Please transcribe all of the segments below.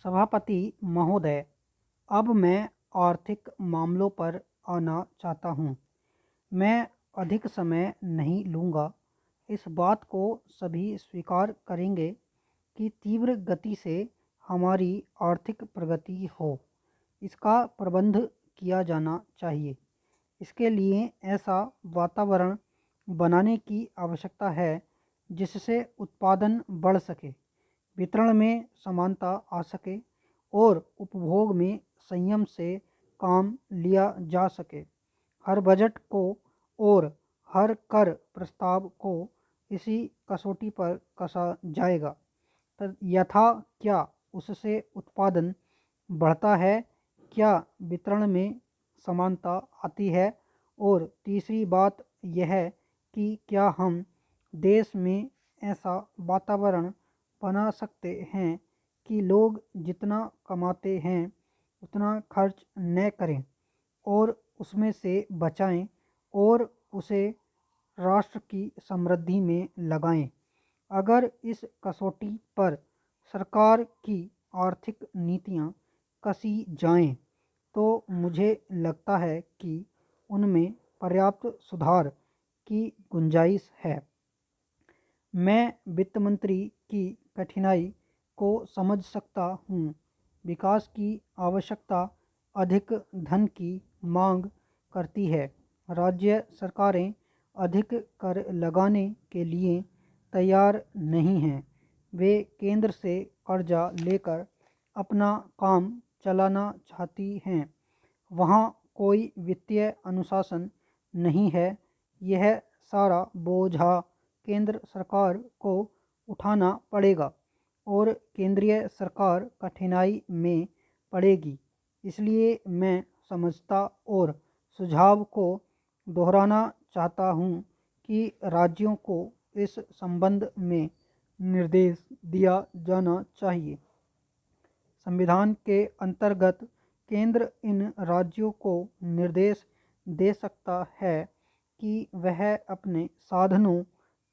सभापति महोदय, अब मैं आर्थिक मामलों पर आना चाहता हूँ। मैं अधिक समय नहीं लूँगा। इस बात को सभी स्वीकार करेंगे कि तीव्र गति से हमारी आर्थिक प्रगति हो। इसका प्रबंध किया जाना चाहिए। इसके लिए ऐसा वातावरण बनाने की आवश्यकता है जिससे उत्पादन बढ़ सके, वितरण में समानता आ सके और उपभोग में संयम से काम लिया जा सके। हर बजट को और हर कर प्रस्ताव को इसी कसौटी पर कसा जाएगा। यथा क्या उससे उत्पादन बढ़ता है, क्या वितरण में समानता आती है, और तीसरी बात यह है कि क्या हम देश में ऐसा वातावरण बना सकते हैं कि लोग जितना कमाते हैं उतना खर्च न करें और उसमें से बचाएं और उसे राष्ट्र की समृद्धि में लगाएं। अगर इस कसौटी पर सरकार की आर्थिक नीतियां कसी जाएं, तो मुझे लगता है कि उनमें पर्याप्त सुधार की गुंजाइश है। मैं वित्त मंत्री की कठिनाई को समझ सकता हूँ। विकास की आवश्यकता अधिक धन की मांग करती है। राज्य सरकारें अधिक कर लगाने के लिए तैयार नहीं हैं। वे केंद्र से कर्जा लेकर अपना काम चलाना चाहती हैं। वहाँ कोई वित्तीय अनुशासन नहीं है। यह सारा बोझा केंद्र सरकार को उठाना पड़ेगा और केंद्रीय सरकार कठिनाई में पड़ेगी। इसलिए मैं समझता और सुझाव को दोहराना चाहता हूँ कि राज्यों को इस संबंध में निर्देश दिया जाना चाहिए। संविधान के अंतर्गत केंद्र इन राज्यों को निर्देश दे सकता है कि वह अपने साधनों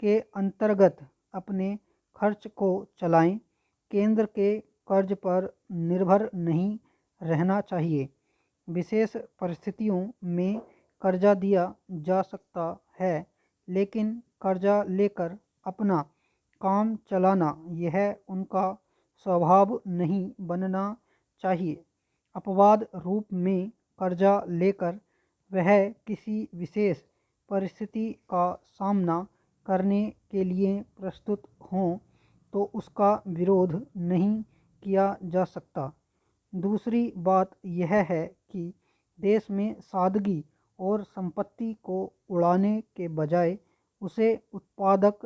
के अंतर्गत अपने खर्च को चलाएं। केंद्र के कर्ज पर निर्भर नहीं रहना चाहिए। विशेष परिस्थितियों में कर्जा दिया जा सकता है, लेकिन कर्जा लेकर अपना काम चलाना यह उनका स्वभाव नहीं बनना चाहिए। अपवाद रूप में कर्जा लेकर वह किसी विशेष परिस्थिति का सामना करने के लिए प्रस्तुत हों तो उसका विरोध नहीं किया जा सकता। दूसरी बात यह है कि देश में सादगी और संपत्ति को उड़ाने के बजाय उसे उत्पादक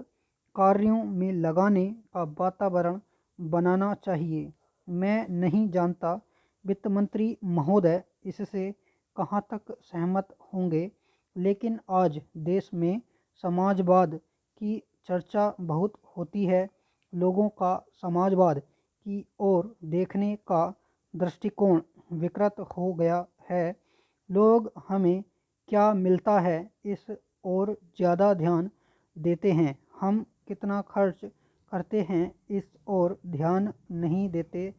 कार्यों में लगाने का वातावरण बनाना चाहिए। मैं नहीं जानता वित्त मंत्री महोदय इससे कहाँ तक सहमत होंगे, लेकिन आज देश में समाजवाद की चर्चा बहुत होती है। लोगों का समाजवाद की ओर देखने का दृष्टिकोण विकृत हो गया है। लोग हमें क्या मिलता है इस ओर ज़्यादा ध्यान देते हैं। हम कितना खर्च करते हैं इस ओर ध्यान नहीं देते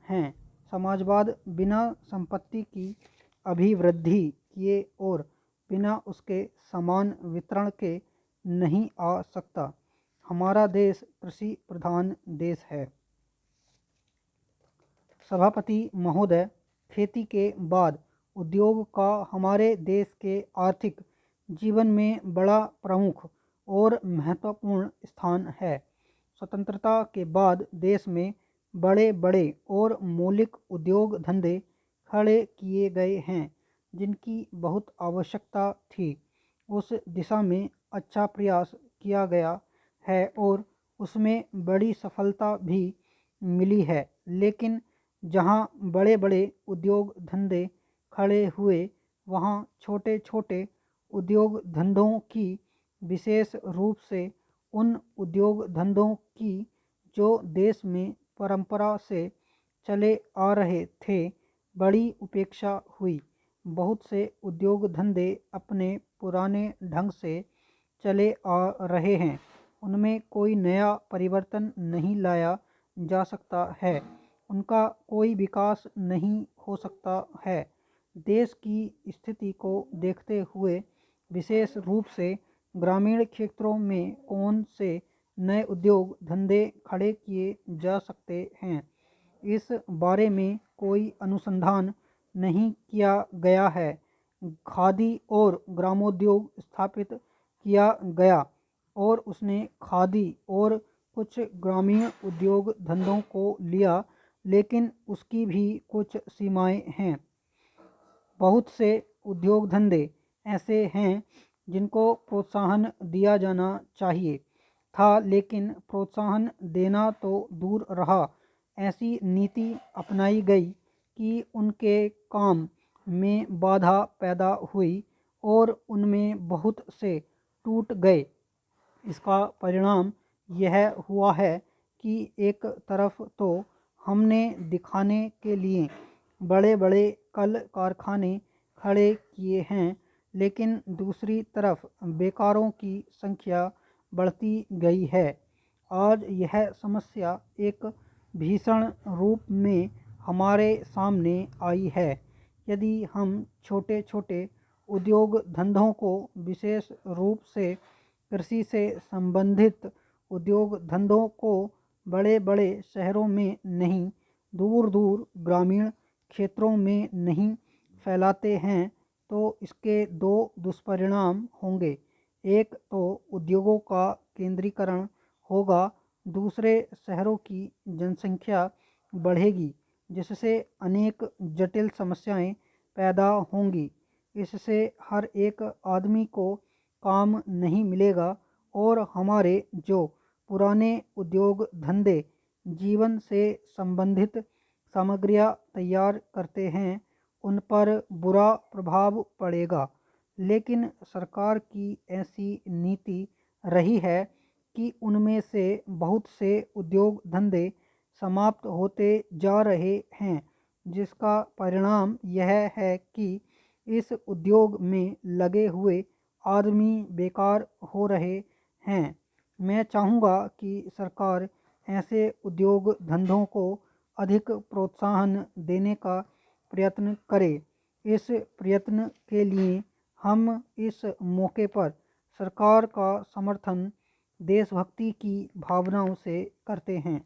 हैं। समाजवाद बिना संपत्ति की अभिवृद्धि किए और बिना उसके समान वितरण के नहीं आ सकता। हमारा देश कृषि प्रधान देश है। सभापति महोदय, खेती के बाद उद्योग का हमारे देश के आर्थिक जीवन में बड़ा प्रमुख और महत्वपूर्ण स्थान है। स्वतंत्रता के बाद देश में बड़े बड़े और मौलिक उद्योग धंधे खड़े किए गए हैं जिनकी बहुत आवश्यकता थी। उस दिशा में अच्छा प्रयास किया गया है और उसमें बड़ी सफलता भी मिली है। लेकिन जहाँ बड़े बड़े उद्योग धंधे खड़े हुए, वहाँ छोटे छोटे उद्योग धंधों की, विशेष रूप से उन उद्योग धंधों की जो देश में परंपरा से चले आ रहे थे, बड़ी उपेक्षा हुई। बहुत से उद्योग धंधे अपने पुराने ढंग से चले आ रहे हैं, उनमें कोई नया परिवर्तन नहीं लाया जा सकता है। उनका कोई विकास नहीं हो सकता है। देश की स्थिति को देखते हुए विशेष रूप से ग्रामीण क्षेत्रों में कौन से नए उद्योग धंधे खड़े किए जा सकते हैं, इस बारे में कोई अनुसंधान नहीं किया गया है। खादी और ग्रामोद्योग स्थापित किया गया और उसने खादी और कुछ ग्रामीण उद्योग धंधों को लिया, लेकिन उसकी भी कुछ सीमाएं हैं। बहुत से उद्योग धंधे ऐसे हैं जिनको प्रोत्साहन दिया जाना चाहिए था, लेकिन प्रोत्साहन देना तो दूर रहा, ऐसी नीति अपनाई गई कि उनके काम में बाधा पैदा हुई और उनमें बहुत से टूट गए। इसका परिणाम यह हुआ है कि एक तरफ तो हमने दिखाने के लिए बड़े बड़े कल कारखाने खड़े किए हैं, लेकिन दूसरी तरफ बेकारों की संख्या बढ़ती गई है। आज यह समस्या एक भीषण रूप में हमारे सामने आई है। यदि हम छोटे छोटे उद्योग धंधों को, विशेष रूप से कृषि से संबंधित उद्योग धंधों को बड़े बड़े शहरों में नहीं, दूर दूर ग्रामीण क्षेत्रों में नहीं फैलाते हैं, तो इसके दो दुष्परिणाम होंगे। एक तो उद्योगों का केंद्रीकरण होगा, दूसरे शहरों की जनसंख्या बढ़ेगी, जिससे अनेक जटिल समस्याएं पैदा होंगी। इससे हर एक आदमी को काम नहीं मिलेगा और हमारे जो पुराने उद्योग धंधे जीवन से संबंधित सामग्रियां तैयार करते हैं, उन पर बुरा प्रभाव पड़ेगा। लेकिन सरकार की ऐसी नीति रही है कि उनमें से बहुत से उद्योग धंधे समाप्त होते जा रहे हैं, जिसका परिणाम यह है कि इस उद्योग में लगे हुए आदमी बेकार हो रहे हैं। मैं चाहूँगा कि सरकार ऐसे उद्योग धंधों को अधिक प्रोत्साहन देने का प्रयत्न करे। इस प्रयत्न के लिए हम इस मौके पर सरकार का समर्थन देशभक्ति की भावनाओं से करते हैं।